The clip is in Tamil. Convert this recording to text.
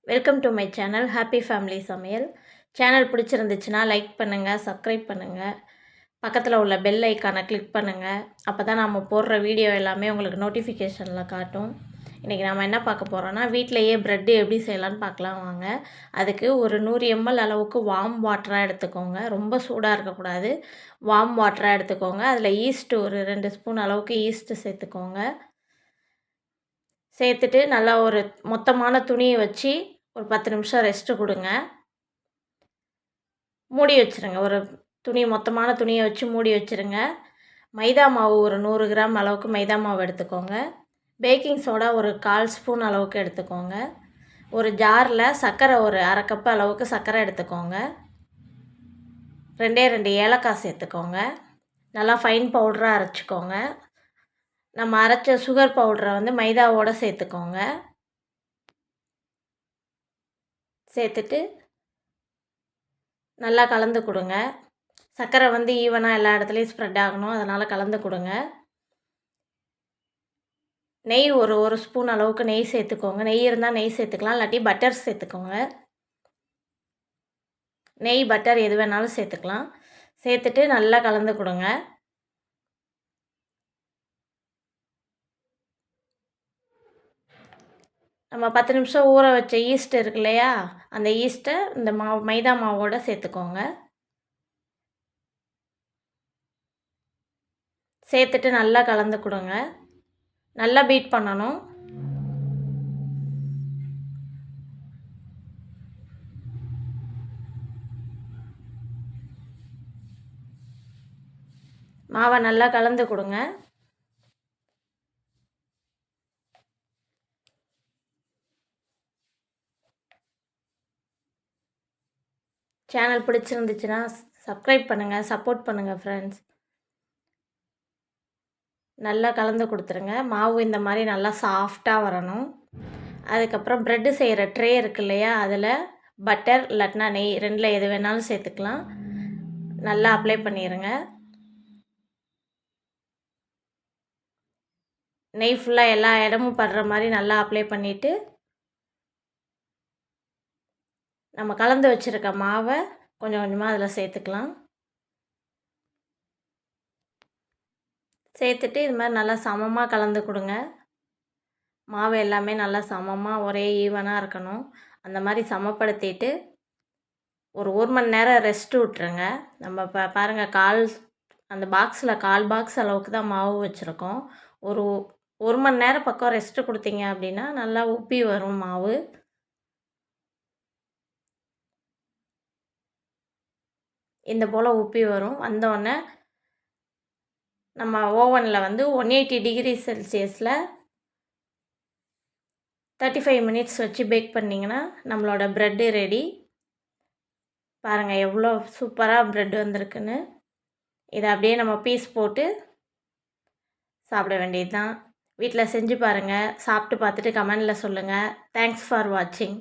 Welcome to my channel happy family சமையல். சேனல் பிடிச்சிருந்துச்சுன்னா லைக் பண்ணுங்கள், சப்ஸ்கிரைப் பண்ணுங்கள், பக்கத்தில் உள்ள பெல் ஐக்கானை கிளிக் பண்ணுங்கள். அப்போ தான் நம்ம போடுற வீடியோ எல்லாமே உங்களுக்கு நோட்டிஃபிகேஷனில் காட்டும். இன்றைக்கி நம்ம என்ன பார்க்க போகிறோன்னா, வீட்டிலையே ப்ரெட்டு எப்படி செய்யலான்னு பார்க்கலாம் வாங்க. அதுக்கு ஒரு 100 ml அளவுக்கு வார்ம் வாட்டராக எடுத்துக்கோங்க. ரொம்ப சூடாக இருக்கக்கூடாது, வார்ம் வாட்டராக எடுத்துக்கோங்க. அதில் ஈஸ்ட்டு ஒரு 2 ஸ்பூன் அளவுக்கு ஈஸ்ட்டு சேர்த்துக்கோங்க. சேர்த்துட்டு நல்லா ஒரு மொத்தமான துணியை வச்சு ஒரு 10 நிமிஷம் ரெஸ்ட்டு கொடுங்க. மூடி வச்சுருங்க. ஒரு மொத்தமான துணியை வச்சு மூடி வச்சுருங்க. மைதா மாவு ஒரு 100 கிராம் அளவுக்கு மைதா மாவு எடுத்துக்கோங்க. பேக்கிங் சோடா ஒரு 1/4 ஸ்பூன் அளவுக்கு எடுத்துக்கோங்க. ஒரு ஜாரில் சர்க்கரை ஒரு 1/2 கப் அளவுக்கு சர்க்கரை எடுத்துக்கோங்க. 2 ஏலக்காய் சேர்த்துக்கோங்க. நல்லா ஃபைன் பவுடராக அரைச்சிக்கோங்க. நம்ம அரைச்ச சுகர் பவுடரை வந்து மைதாவோடு சேர்த்துக்கோங்க. சேர்த்துட்டு நல்லா கலந்து கொடுங்க. சர்க்கரை வந்து ஈவனாக எல்லா இடத்துலையும் ஸ்ப்ரெட் ஆகணும், அதனால் கலந்து கொடுங்க. நெய் ஒரு ஸ்பூன் அளவுக்கு நெய் சேர்த்துக்கோங்க. நெய் இருந்தால் நெய் சேர்த்துக்கலாம், இல்லாட்டி பட்டர் சேர்த்துக்கோங்க. நெய் பட்டர் எது வேணாலும் சேர்த்துக்கலாம். சேர்த்துட்டு நல்லா கலந்து கொடுங்க. நம்ம 10 நிமிஷம் ஊற வச்ச ஈஸ்ட் இருக்கு இல்லையா, அந்த ஈஸ்ட்டை இந்த மைதா மாவோடு சேர்த்துக்கோங்க. சேர்த்துட்டு நல்லா கலந்து கொடுங்க. நல்லா பீட் பண்ணணும். மாவை நல்லா கலந்து கொடுங்க. சேனல் பிடிச்சிருந்துச்சுன்னா சப்ஸ்கிரைப் பண்ணுங்கள், சப்போர்ட் பண்ணுங்கள் ஃப்ரெண்ட்ஸ். நல்லா கலந்து கொடுத்துருங்க. மாவு இந்த மாதிரி நல்லா சாஃப்டாக வரணும். அதுக்கப்புறம் ப்ரெட்டு செய்கிற ட்ரே இருக்கு இல்லையா, அதில் பட்டர் இல்லாட்டினா நெய் 2ல் எது வேணாலும் சேர்த்துக்கலாம். நல்லா அப்ளை பண்ணிடுங்க. நெய் ஃபுல்லாக எல்லா இடமும் படுற மாதிரி நல்லா அப்ளை பண்ணிவிட்டு, நம்ம கலந்து வச்சுருக்க மாவை கொஞ்சம் கொஞ்சமாக அதில் சேர்த்துக்கலாம். சேர்த்துட்டு இது மாதிரி நல்லா சமமாக கலந்து கொடுங்க. மாவு எல்லாமே நல்லா சமமாக ஒரே ஈவனாக இருக்கணும். அந்த மாதிரி சமப்படுத்திட்டு ஒரு 1 மணி நேரம் ரெஸ்ட்டு விட்ருங்க. நம்ம பாருங்கள், அந்த பாக்ஸில் 1/4 பாக்ஸ் அளவுக்கு தான் மாவு வச்சுருக்கோம். ஒரு 1 மணி நேரம் பக்கம் ரெஸ்ட்டு கொடுத்தீங்க அப்படின்னா நல்லா உப்பி வரும் மாவு. இந்த போல் உப்பி வரும். வந்தோடனே நம்ம ஓவனில் வந்து 180 டிகிரி செல்சியஸில் 35 மினிட்ஸ் வச்சு பேக் பண்ணிங்கன்னா நம்மளோட ப்ரெட்டு ரெடி. பாருங்கள் எவ்வளோ சூப்பராக ப்ரெட் வந்திருக்குன்னு. இதை அப்படியே நம்ம பீஸ் போட்டு சாப்பிட வேண்டியது தான். வீட்டில் செஞ்சு பாருங்கள். சாப்பிட்டு பார்த்துட்டு கமெண்டில் சொல்லுங்கள். தேங்க்ஸ் ஃபார் வாட்சிங்.